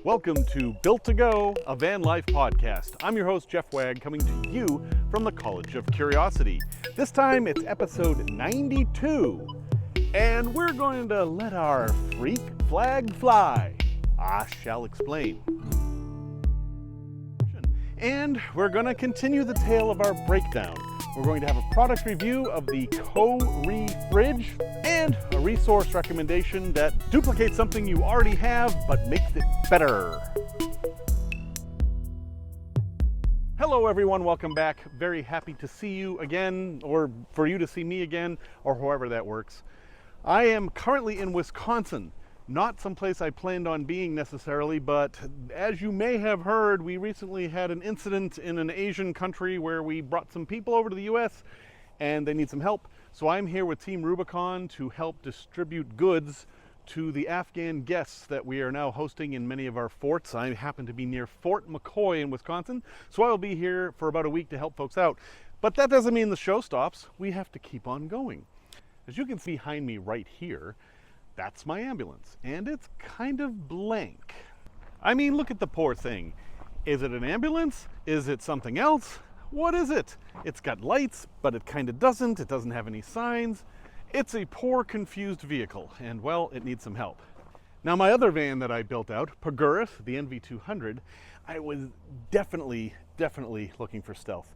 Welcome to Built to Go, a van life podcast. I'm your host, Jeff Wagg, coming to you from the College of Curiosity. This time it's episode 92, and we're going to let our freak flag fly. I shall explain. And we're going to continue the tale of our breakdown. We're going to have a product review of the Kohree fridge and a resource recommendation that duplicates something you already have but makes it better. Hello everyone, welcome back. Very happy to see you again, or for you to see me again, or however that works. I am currently in Wisconsin. Not someplace I planned on being necessarily, but as you may have heard, we recently had an incident in an Asian country where we brought some people over to the US and they need some help. So I'm here with Team Rubicon to help distribute goods to the Afghan guests that we are now hosting in many of our forts. I happen to be near Fort McCoy in Wisconsin, so I'll be here for about a week to help folks out. But that doesn't mean the show stops. We have to keep on going. As you can see behind me right here, that's my ambulance, and it's kind of blank. I mean, look at the poor thing. Is it an ambulance? Is it something else? What is it? It's got lights, but it kind of doesn't. It doesn't have any signs. It's a poor, confused vehicle, and well, it needs some help. Now, my other van that I built out, Kohree, the NV200, I was definitely looking for stealth.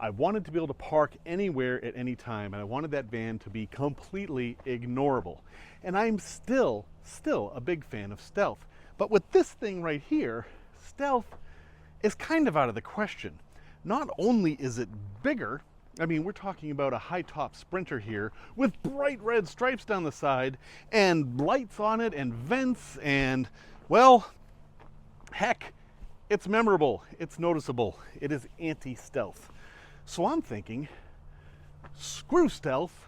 I wanted to be able to park anywhere at any time, and I wanted that van to be completely ignorable. And I'm still a big fan of stealth. But with this thing right here, stealth is kind of out of the question. Not only is it bigger, I mean, we're talking about a high-top Sprinter here with bright red stripes down the side and lights on it and vents and, well, heck, it's memorable, it's noticeable, it is anti-stealth. So I'm thinking, screw stealth,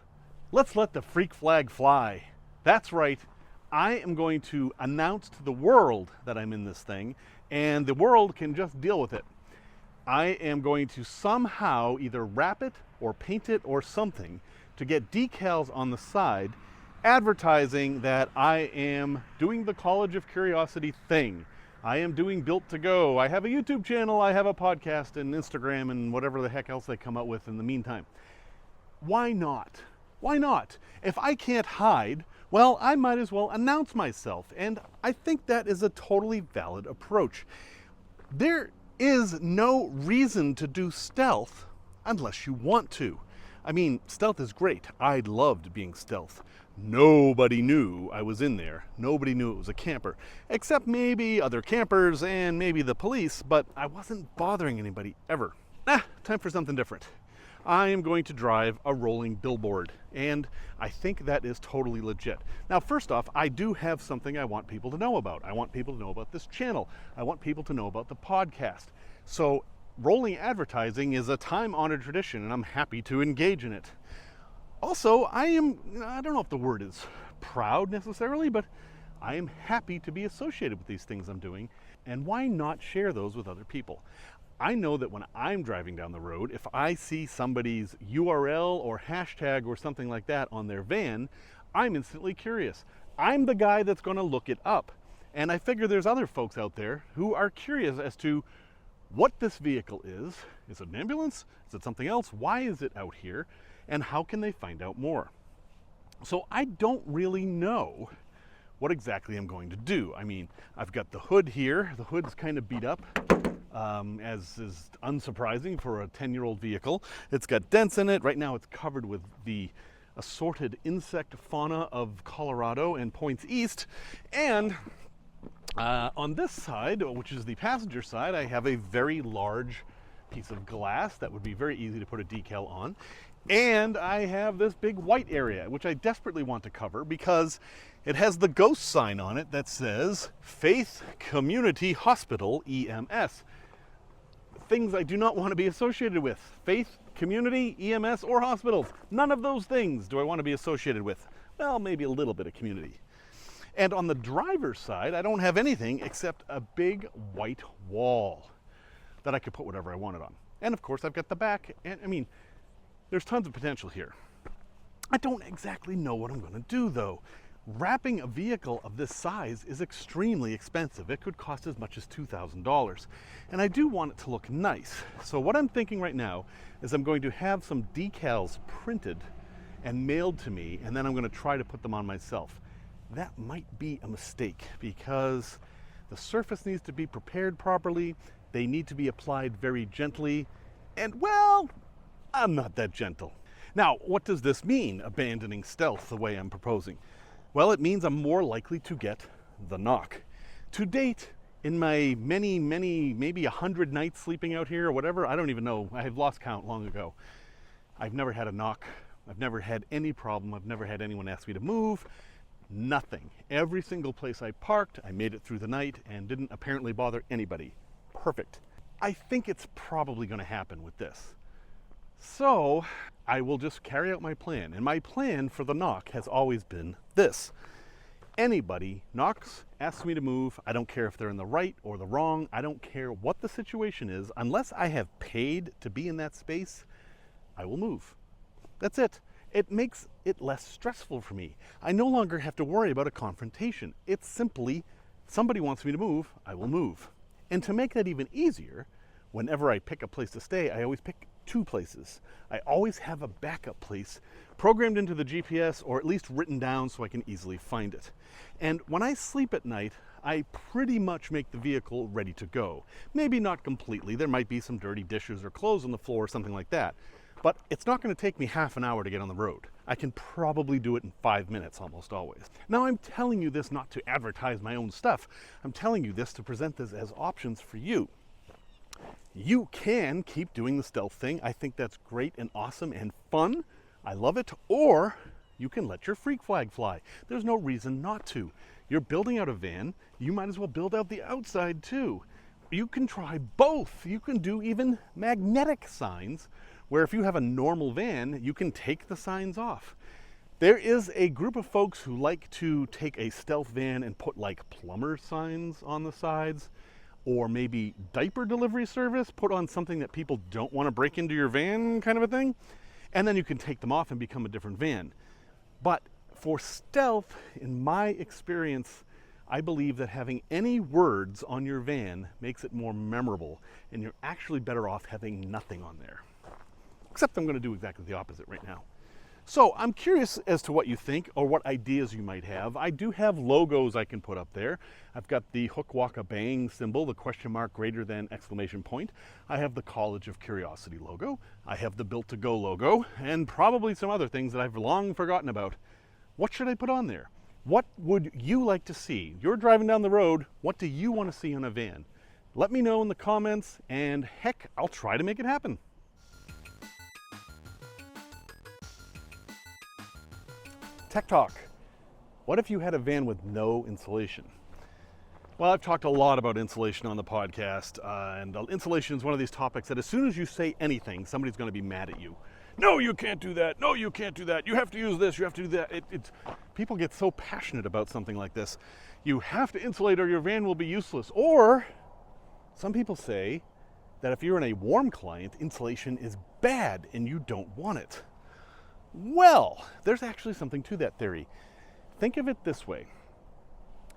let's let the freak flag fly. That's right, I am going to announce to the world that I'm in this thing, and the world can just deal with it. I am going to somehow either wrap it or paint it or something to get decals on the side advertising that I am doing the College of Curiosity thing. I am doing Built to Go. I have a YouTube channel, I have a podcast and Instagram and whatever the heck else they come up with in the meantime. Why not? Why not? If I can't hide, well, I might as well announce myself. And I think that is a totally valid approach. There is no reason to do stealth unless you want to. I mean, stealth is great. I loved being stealth. Nobody knew I was in there. Nobody knew it was a camper, except maybe other campers and maybe the police, but I wasn't bothering anybody ever. Time for something different. I am going to drive a rolling billboard, and I think that is totally legit. Now, first off, I do have something I want people to know about. I want people to know about this channel. I want people to know about the podcast. So rolling advertising is a time-honored tradition, and I'm happy to engage in it. Also, I don't know if the word is proud necessarily, but I am happy to be associated with these things I'm doing, and why not share those with other people? I know that when I'm driving down the road, if I see somebody's URL or hashtag or something like that on their van, I'm instantly curious. I'm the guy that's going to look it up, and I figure there's other folks out there who are curious as to what this vehicle is. Is it an ambulance? Is it something else? Why is it out here? And how can they find out more? So I don't really know what exactly I'm going to do. I mean, I've got the hood here. The hood's kind of beat up, as is unsurprising for a 10-year-old vehicle. It's got dents in it. Right now it's covered with the assorted insect fauna of Colorado and points east. And on this side, which is the passenger side, I have a very large piece of glass that would be very easy to put a decal on. And I have this big white area, which I desperately want to cover because it has the ghost sign on it that says Faith Community Hospital EMS. Things I do not want to be associated with. Faith, community, EMS, or hospitals. None of those things do I want to be associated with. Well, maybe a little bit of community. And on the driver's side, I don't have anything except a big white wall that I could put whatever I wanted on. And of course, I've got the back, and I mean, there's tons of potential here. I don't exactly know what I'm going to do, though. Wrapping a vehicle of this size is extremely expensive. It could cost as much as $2,000. And I do want it to look nice. So what I'm thinking right now is I'm going to have some decals printed and mailed to me, and then I'm going to try to put them on myself. That might be a mistake because the surface needs to be prepared properly. They need to be applied very gently. And well, I'm not that gentle. Now, what does this mean, abandoning stealth the way I'm proposing? Well, it means I'm more likely to get the knock. To date, in my many, maybe 100 nights sleeping out here or whatever, I don't even know, I have lost count long ago. I've never had a knock. I've never had any problem. I've never had anyone ask me to move. Nothing. Every single place I parked, I made it through the night and didn't apparently bother anybody. Perfect. I think it's probably going to happen with this. So I will just carry out my plan. And my plan for the knock has always been this. Anybody knocks, asks me to move, I don't care if they're in the right or the wrong, I don't care what the situation is, unless I have paid to be in that space, I will move. That's it. It makes it less stressful for me. I no longer have to worry about a confrontation. It's simply, somebody wants me to move, I will move. And to make that even easier, whenever I pick a place to stay, I always pick 2 places. I always have a backup place programmed into the GPS or at least written down so I can easily find it. And when I sleep at night, I pretty much make the vehicle ready to go. Maybe not completely. There might be some dirty dishes or clothes on the floor or something like that. But it's not going to take me half an hour to get on the road. I can probably do it in 5 minutes almost always. Now, I'm telling you this not to advertise my own stuff. I'm telling you this to present this as options for you. You can keep doing the stealth thing. I think that's great and awesome and fun. I love it. Or you can let your freak flag fly. There's no reason not to. You're building out a van. You might as well build out the outside too. You can try both. You can do even magnetic signs, where if you have a normal van, you can take the signs off. There is a group of folks who like to take a stealth van and put like plumber signs on the sides, or maybe diaper delivery service, put on something that people don't want to break into your van kind of a thing. And then you can take them off and become a different van. But for stealth, in my experience, I believe that having any words on your van makes it more memorable, and you're actually better off having nothing on there. Except I'm going to do exactly the opposite right now. So I'm curious as to what you think or what ideas you might have. I do have logos I can put up there. I've got the hook, walk, a bang symbol, the question mark greater than exclamation point. I have the College of Curiosity logo. I have the Built to Go logo, and probably some other things that I've long forgotten about. What should I put on there? What would you like to see? You're driving down the road. What do you want to see on a van? Let me know in the comments, and heck, I'll try to make it happen. Tech Talk. What if you had a van with no insulation? Well, I've talked a lot about insulation on the podcast, and insulation is one of these topics that as soon as you say anything, somebody's going to be mad at you. No, you can't do that. No, you can't do that. You have to use this. You have to do that. People get so passionate about something like this. You have to insulate or your van will be useless. Or some people say that if you're in a warm climate, insulation is bad and you don't want it. Well, there's actually something to that theory. Think of it this way.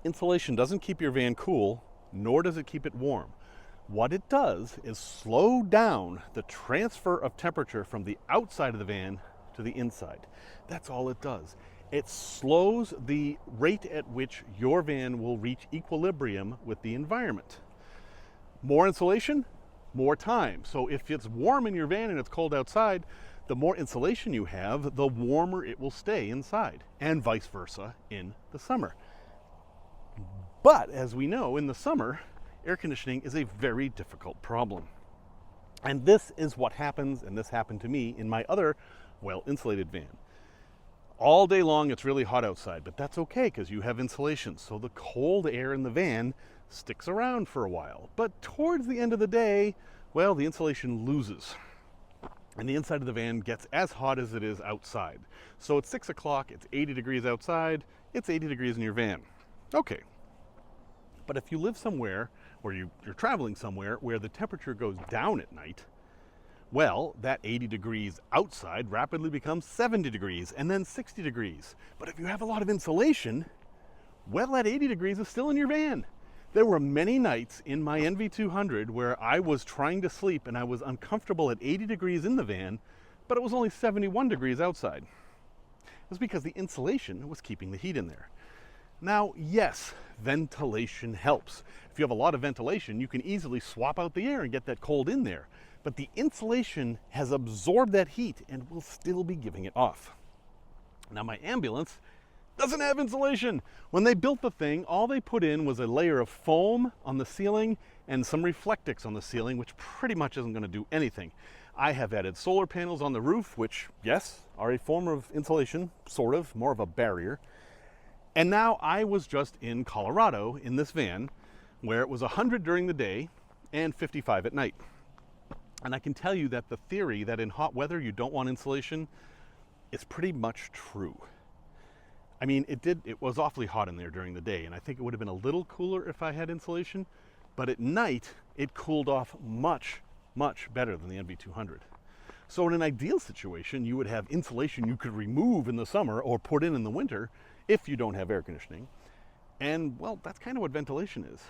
Insulation doesn't keep your van cool, nor does it keep it warm. What it does is slow down the transfer of temperature from the outside of the van to the inside. That's all it does. It slows the rate at which your van will reach equilibrium with the environment. More insulation, more time. So if it's warm in your van and it's cold outside, the more insulation you have, the warmer it will stay inside, and vice versa in the summer. But as we know, in the summer, air conditioning is a very difficult problem. And this is what happens, and this happened to me in my other well-insulated van. All day long, it's really hot outside, but that's okay because you have insulation. So the cold air in the van sticks around for a while. But towards the end of the day, well, the insulation loses. And the inside of the van gets as hot as it is outside. So at 6 o'clock, it's 80 degrees outside, it's 80 degrees in your van. Okay. But if you live somewhere, or you're traveling somewhere where the temperature goes down at night, Well, that 80 degrees outside rapidly becomes 70 degrees and then 60 degrees. But if you have a lot of insulation, well, that 80 degrees is still in your van. There were many nights in my NV200 where I was trying to sleep and I was uncomfortable at 80 degrees in the van, but it was only 71 degrees outside. It was because the insulation was keeping the heat in there. Now, yes, ventilation helps. If you have a lot of ventilation, you can easily swap out the air and get that cold in there. But the insulation has absorbed that heat and will still be giving it off. Now, my ambulance doesn't have insulation. When they built the thing, all they put in was a layer of foam on the ceiling and some reflectix on the ceiling, which pretty much isn't going to do anything. I have added solar panels on the roof, which, yes, are a form of insulation, sort of, more of a barrier. And now I was just in Colorado in this van where it was 100 during the day and 55 at night. And I can tell you that the theory that in hot weather you don't want insulation is pretty much true. I mean, it was awfully hot in there during the day, and I think it would have been a little cooler if I had insulation, but at night it cooled off much, much better than the NV200. So in an ideal situation, you would have insulation you could remove in the summer or put in the winter if you don't have air conditioning. And well, that's kind of what ventilation is.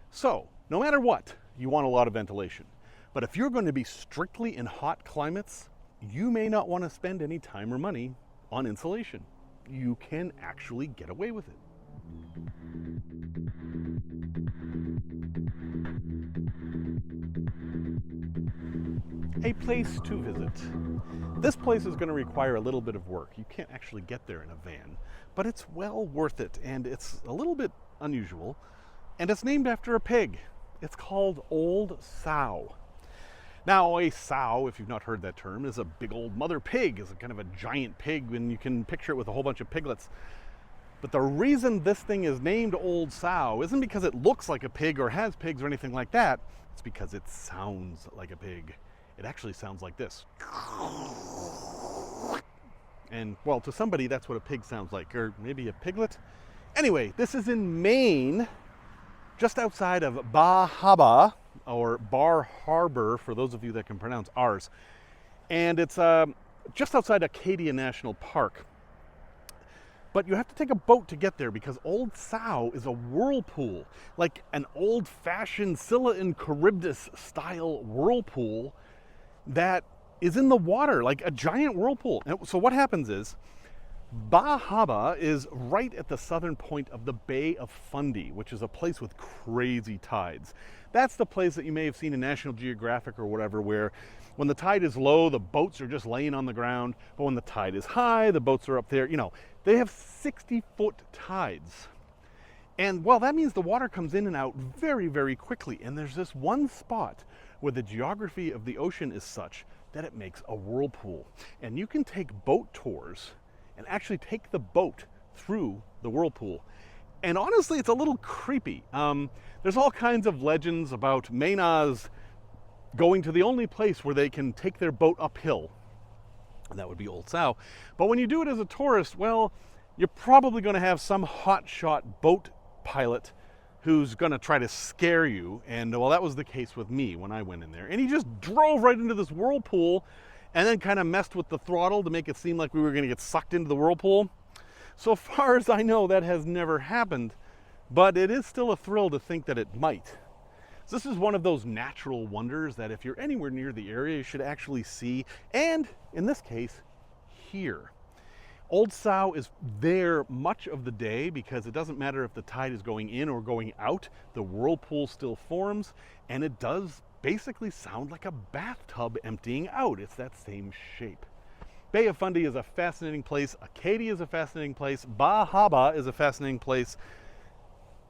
So no matter what, you want a lot of ventilation. But if you're going to be strictly in hot climates, you may not want to spend any time or money on insulation. You can actually get away with it. A place to visit. This place is going to require a little bit of work. You can't actually get there in a van, but it's well worth it, and it's a little bit unusual, and it's named after a pig. It's called Old Sow. Now, a sow, if you've not heard that term, is a big old mother pig, is a kind of a giant pig, and you can picture it with a whole bunch of piglets. But the reason this thing is named Old Sow isn't because it looks like a pig or has pigs or anything like that. It's because it sounds like a pig. It actually sounds like this. And, well, to somebody, that's what a pig sounds like, or maybe a piglet. Anyway, this is in Maine, just outside of Bahaba, or Bar Harbor, for those of you that can pronounce R's. And it's just outside Acadia National Park. But you have to take a boat to get there because Old Sow is a whirlpool, like an old-fashioned Scylla and Charybdis style whirlpool that is in the water, like a giant whirlpool. And so what happens is, Bahaba is right at the southern point of the Bay of Fundy, which is a place with crazy tides. That's the place that you may have seen in National Geographic or whatever, where when the tide is low, the boats are just laying on the ground, but when the tide is high, the boats are up there. You know, they have 60-foot tides. And, well, that means the water comes in and out very, very quickly. And there's this one spot where the geography of the ocean is such that it makes a whirlpool. And you can take boat tours and actually take the boat through the whirlpool. And honestly, it's a little creepy. There's all kinds of legends about Maenaz going to the only place where they can take their boat uphill, and that would be Old Sow. But when you do it as a tourist, well, you're probably going to have some hotshot boat pilot who's going to try to scare you. And, well, that was the case with me when I went in there. And he just drove right into this whirlpool and then kind of messed with the throttle to make it seem like we were going to get sucked into the whirlpool. So far as I know, that has never happened, but it is still a thrill to think that it might. So this is one of those natural wonders that if you're anywhere near the area, you should actually see, and in this case, hear. Old Sow is there much of the day because it doesn't matter if the tide is going in or going out, the whirlpool still forms, and it does basically sound like a bathtub emptying out. It's that same shape. Bay of Fundy is a fascinating place. Acadia is a fascinating place. Bahaba is a fascinating place.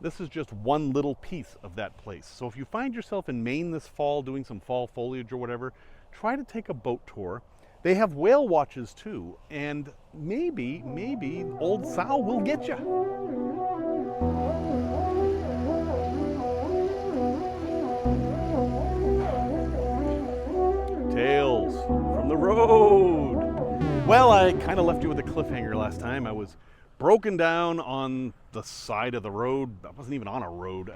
This is just one little piece of that place. So if you find yourself in Maine this fall doing some fall foliage or whatever, try to take a boat tour. They have whale watches too, and maybe Old Sow will get you. Tales from the road. Well, I kind of left you with a cliffhanger last time. I was broken down on the side of the road. I wasn't even on a road.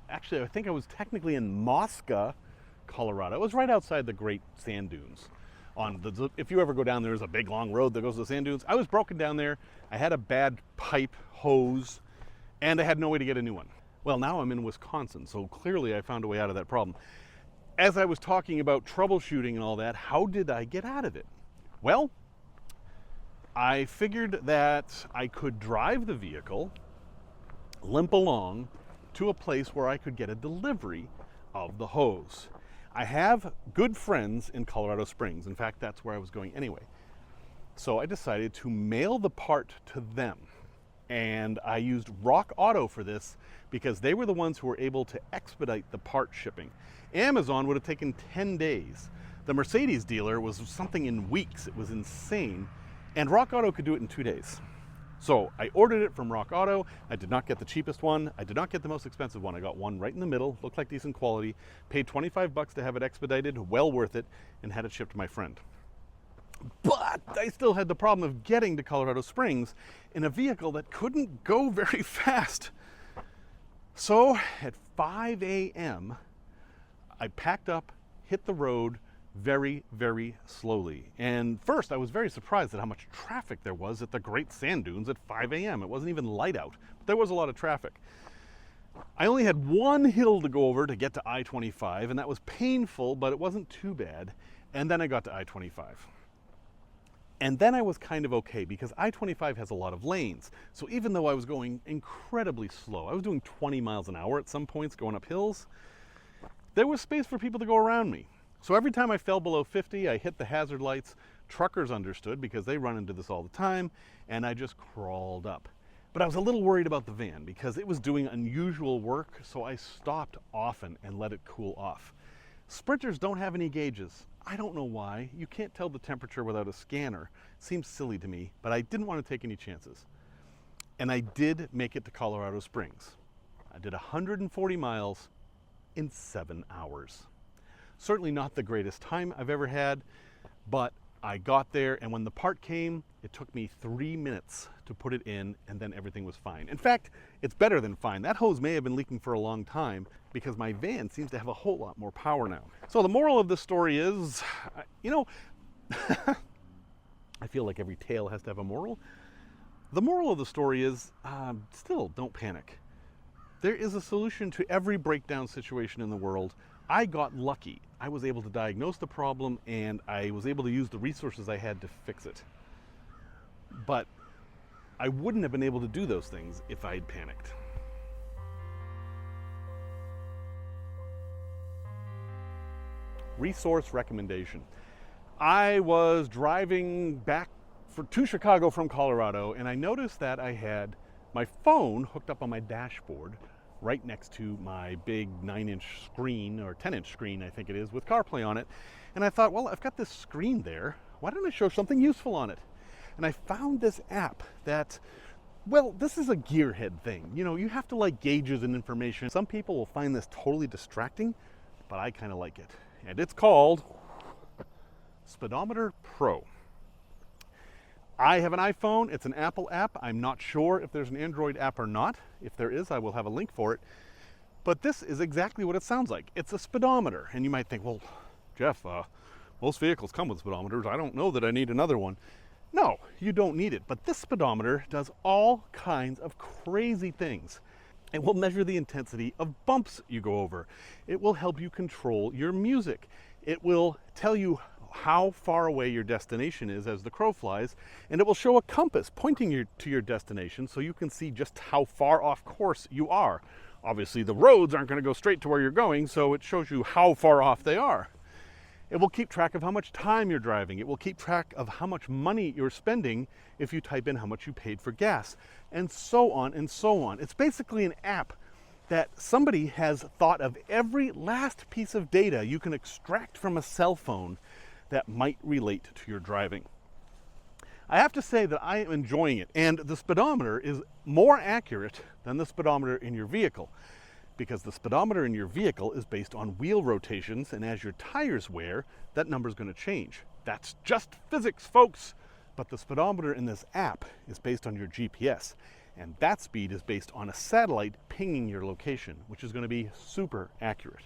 Actually, I think I was technically in Mosca, Colorado. It was right outside the Great Sand Dunes. If you ever go down, there's a big long road that goes to the sand dunes. I was broken down there. I had a bad pipe hose, and I had no way to get a new one. Well, now I'm in Wisconsin, so clearly I found a way out of that problem. As I was talking about troubleshooting and all that, how did I get out of it? Well, I figured that I could drive the vehicle, limp along to a place where I could get a delivery of the hose. I have good friends in Colorado Springs. In fact, that's where I was going anyway. So I decided to mail the part to them. And I used Rock Auto for this because they were the ones who were able to expedite the part shipping. Amazon would have taken 10 days. The Mercedes dealer was something in weeks. It was insane. And Rock Auto could do it in 2 days. So I ordered it from Rock Auto. I did not get the cheapest one. I did not get the most expensive one. I got one right in the middle, looked like decent quality, paid 25 bucks to have it expedited, well worth it, and had it shipped to my friend. But I still had the problem of getting to Colorado Springs in a vehicle that couldn't go very fast. So at 5 a.m., I packed up, hit the road, very, very slowly. And first, I was very surprised at how much traffic there was at the Great Sand Dunes at 5 a.m. It wasn't even light out, but there was a lot of traffic. I only had one hill to go over to get to I-25, and that was painful, but it wasn't too bad. And then I got to I-25. And then I was kind of okay because I-25 has a lot of lanes. So even though I was going incredibly slow, I was doing 20 miles an hour at some points going up hills, there was space for people to go around me. So every time I fell below 50, I hit the hazard lights. Truckers understood because they run into this all the time, and I just crawled up. But I was a little worried about the van because it was doing unusual work, so I stopped often and let it cool off. Sprinters don't have any gauges. I don't know why. You can't tell the temperature without a scanner. Seems silly to me, but I didn't want to take any chances. And I did make it to Colorado Springs. I did 140 miles in 7 hours. Certainly not the greatest time I've ever had, but I got there, and when the part came, it took me 3 minutes to put it in, and then everything was fine. In fact, it's better than fine. That hose may have been leaking for a long time because my van seems to have a whole lot more power now. So the moral of this story is, I feel like every tale has to have a moral. The moral of the story is, still don't panic. There is a solution to every breakdown situation in the world. I got lucky. I was able to diagnose the problem, and I was able to use the resources I had to fix it. But I wouldn't have been able to do those things if I'd panicked. Resource recommendation. I was driving back to Chicago from Colorado, and I noticed that I had my phone hooked up on my dashboard right next to my big 9-inch screen, or 10-inch screen, I think it is, with CarPlay on it. And I thought, well, I've got this screen there. Why don't I show something useful on it? And I found this app that, well, this is a gearhead thing. You know, you have to like gauges and information. Some people will find this totally distracting, but I kind of like it. And it's called Speedometer Pro. I have an iPhone. It's an Apple app. I'm not sure if there's an Android app or not. If there is, I will have a link for it. But this is exactly what it sounds like. It's a speedometer. And you might think, well, Jeff, most vehicles come with speedometers. I don't know that I need another one. No, you don't need it. But this speedometer does all kinds of crazy things. It will measure the intensity of bumps you go over. It will help you control your music. It will tell you how far away your destination is as the crow flies, and it will show a compass pointing to your destination so you can see just how far off course you are. Obviously, the roads aren't going to go straight to where you're going, so it shows you how far off they are. It will keep track of how much time you're driving. It will keep track of how much money you're spending if you type in how much you paid for gas, and so on and so on. It's basically an app that somebody has thought of every last piece of data you can extract from a cell phone that might relate to your driving. I have to say that I am enjoying it, and the speedometer is more accurate than the speedometer in your vehicle, because the speedometer in your vehicle is based on wheel rotations, and as your tires wear, that number is going to change. That's just physics, folks. But the speedometer in this app is based on your GPS, and that speed is based on a satellite pinging your location, which is going to be super accurate.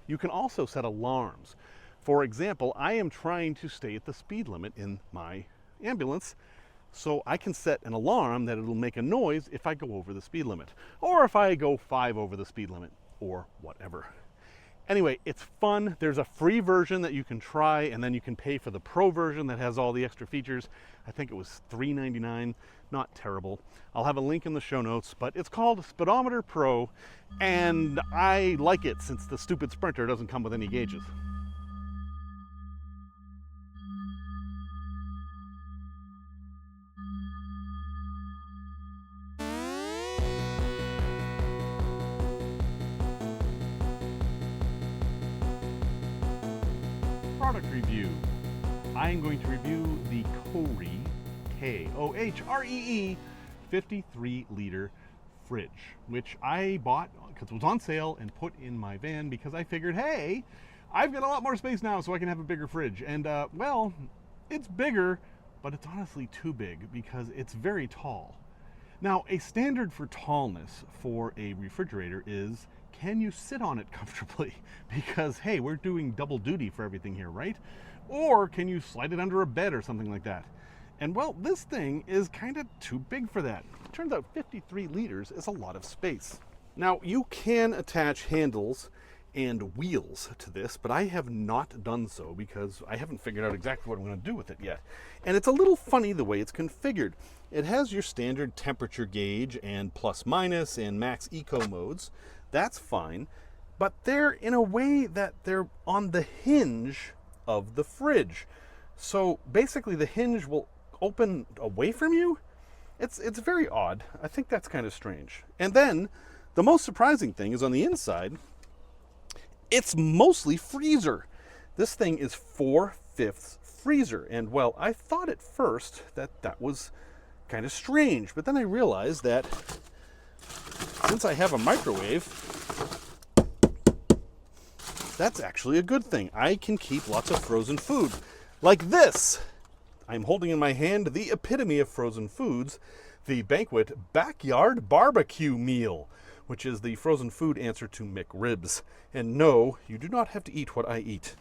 You can also set alarms. For example, I am trying to stay at the speed limit in my ambulance, so I can set an alarm that it'll make a noise if I go over the speed limit, or if I go 5 over the speed limit, or whatever. Anyway, it's fun. There's a free version that you can try, and then you can pay for the pro version that has all the extra features. I think it was $3.99. Not terrible. I'll have a link in the show notes, but it's called Speedometer Pro, and I like it since the stupid Sprinter doesn't come with any gauges. Product review. I am going to review the Kohree, Kohree 53-liter fridge, which I bought because it was on sale and put in my van because I figured, hey, I've got a lot more space now so I can have a bigger fridge. And well, it's bigger, but it's honestly too big because it's very tall. Now, a standard for tallness for a refrigerator is, can you sit on it comfortably? Because, hey, we're doing double duty for everything here, right? Or can you slide it under a bed or something like that? And well, this thing is kind of too big for that. It turns out 53 liters is a lot of space. Now, you can attach handles and wheels to this, but I have not done so because I haven't figured out exactly what I'm going to do with it yet. And it's a little funny the way it's configured. It has your standard temperature gauge and plus minus and max eco modes. That's fine, but they're in a way that they're on the hinge of the fridge. So basically the hinge will open away from you. It's very odd. I think that's kind of strange. And then the most surprising thing is on the inside, it's mostly freezer. This thing is 4/5 freezer. And well, I thought at first that was kind of strange, but then I realized that since I have a microwave, that's actually a good thing. I can keep lots of frozen food. Like this. I'm holding in my hand the epitome of frozen foods, the Banquet Backyard Barbecue Meal, which is the frozen food answer to McRibs. And no, you do not have to eat what I eat.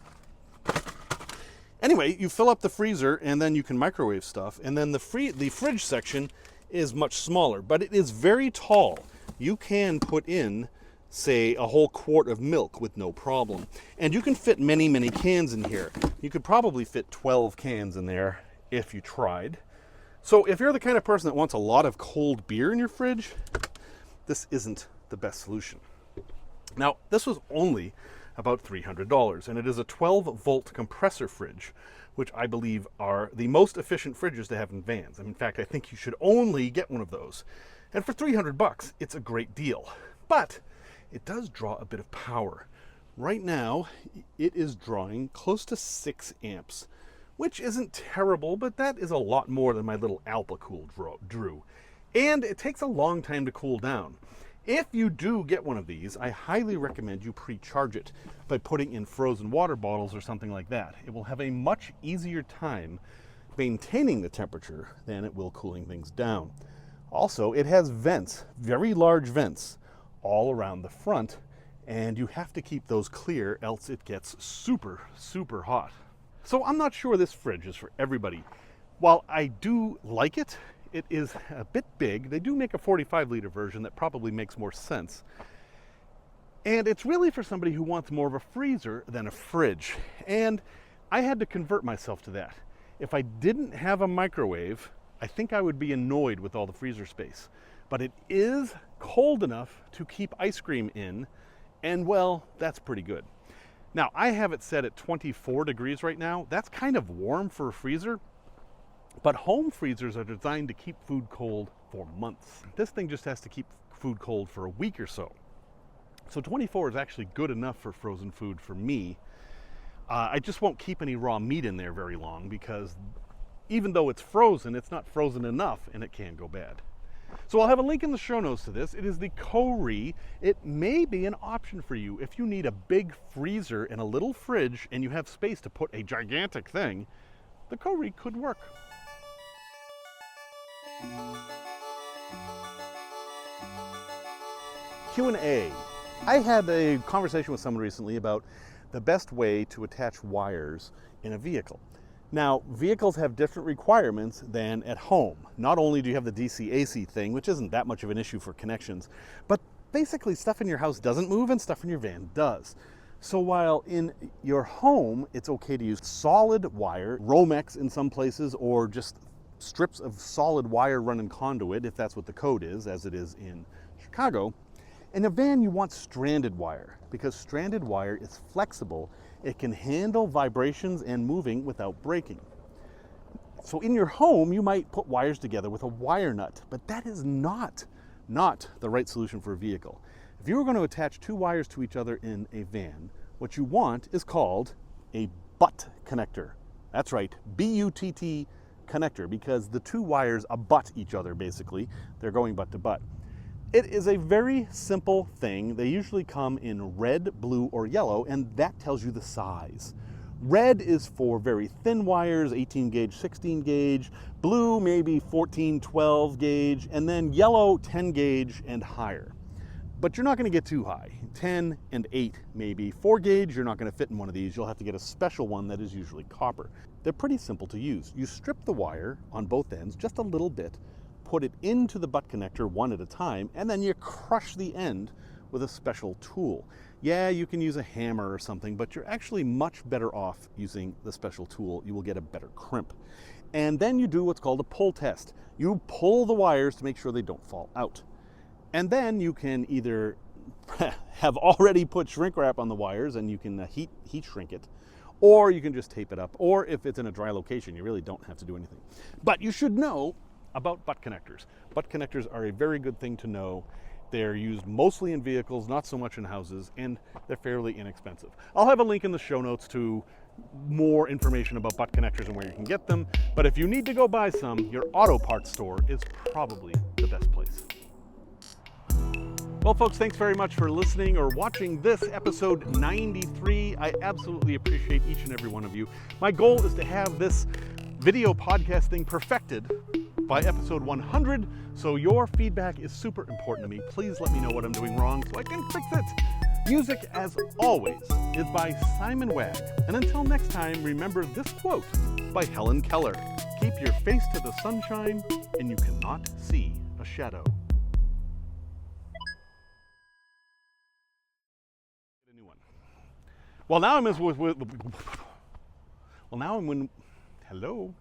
Anyway, you fill up the freezer and then you can microwave stuff, and then the fridge section is much smaller, but it is very tall. You can put in, say, a whole quart of milk with no problem. And you can fit many, many cans in here. You could probably fit 12 cans in there if you tried. So if you're the kind of person that wants a lot of cold beer in your fridge, this isn't the best solution. Now, this was only about $300, and it is a 12-volt compressor fridge, which I believe are the most efficient fridges to have in vans. In fact, I think you should only get one of those. And for $300, it's a great deal. But it does draw a bit of power. Right now, it is drawing close to 6 amps, which isn't terrible, but that is a lot more than my little Alpacool drew. And it takes a long time to cool down. If you do get one of these, I highly recommend you pre-charge it by putting in frozen water bottles or something like that. It will have a much easier time maintaining the temperature than it will cooling things down. Also, it has vents, very large vents, all around the front, and you have to keep those clear, else it gets super, super hot. So I'm not sure this fridge is for everybody. While I do like it, it is a bit big. They do make a 45-liter version that probably makes more sense. And it's really for somebody who wants more of a freezer than a fridge. And I had to convert myself to that. If I didn't have a microwave, I think I would be annoyed with all the freezer space. But it is cold enough to keep ice cream in, and well, that's pretty good. Now, I have it set at 24 degrees right now. That's kind of warm for a freezer, but home freezers are designed to keep food cold for months. This thing just has to keep food cold for a week or so. So 24 is actually good enough for frozen food for me. I just won't keep any raw meat in there very long because even though it's frozen, it's not frozen enough and it can go bad. So I'll have a link in the show notes to this. It is the Kohree. It may be an option for you if you need a big freezer and a little fridge and you have space to put a gigantic thing. The Kohree could work. Q&A. I had a conversation with someone recently about the best way to attach wires in a vehicle. Now, vehicles have different requirements than at home. Not only do you have the DC-AC thing, which isn't that much of an issue for connections, but basically stuff in your house doesn't move and stuff in your van does. So while in your home, it's okay to use solid wire, Romex in some places, or just strips of solid wire running conduit, if that's what the code is, as it is in Chicago. In a van, you want stranded wire because stranded wire is flexible. It can handle vibrations and moving without breaking. So in your home, you might put wires together with a wire nut, but that is not the right solution for a vehicle. If you were going to attach two wires to each other in a van, what you want is called a butt connector. That's right, B-U-T-T connector, because the two wires abut each other basically. They're going butt to butt. It is a very simple thing. They usually come in red, blue, or yellow, and that tells you the size. Red is for very thin wires, 18 gauge, 16 gauge, blue maybe 14, 12 gauge, and then yellow 10 gauge and higher. But you're not going to get too high. 10 and 8 maybe. 4 gauge, you're not going to fit in one of these. You'll have to get a special one that is usually copper. They're pretty simple to use. You strip the wire on both ends just a little bit, put it into the butt connector one at a time, and then you crush the end with a special tool. Yeah, you can use a hammer or something, but you're actually much better off using the special tool. You will get a better crimp. And then you do what's called a pull test. You pull the wires to make sure they don't fall out. And then you can either have already put shrink wrap on the wires and you can heat shrink it, or you can just tape it up, or if it's in a dry location, you really don't have to do anything. But you should know about butt connectors. Butt connectors are a very good thing to know. They're used mostly in vehicles, not so much in houses, and they're fairly inexpensive. I'll have a link in the show notes to more information about butt connectors and where you can get them. But if you need to go buy some, your auto parts store is probably the best place. Well, folks, thanks very much for listening or watching this episode 93. I absolutely appreciate each and every one of you. My goal is to have this video podcast thing perfected by episode 100, so your feedback is super important to me. Please let me know what I'm doing wrong so I can fix it. Music, as always, is by Simon Wagg. And until next time, remember this quote by Helen Keller. Keep your face to the sunshine, and you cannot see a shadow. A new one. Well, now I'm hello.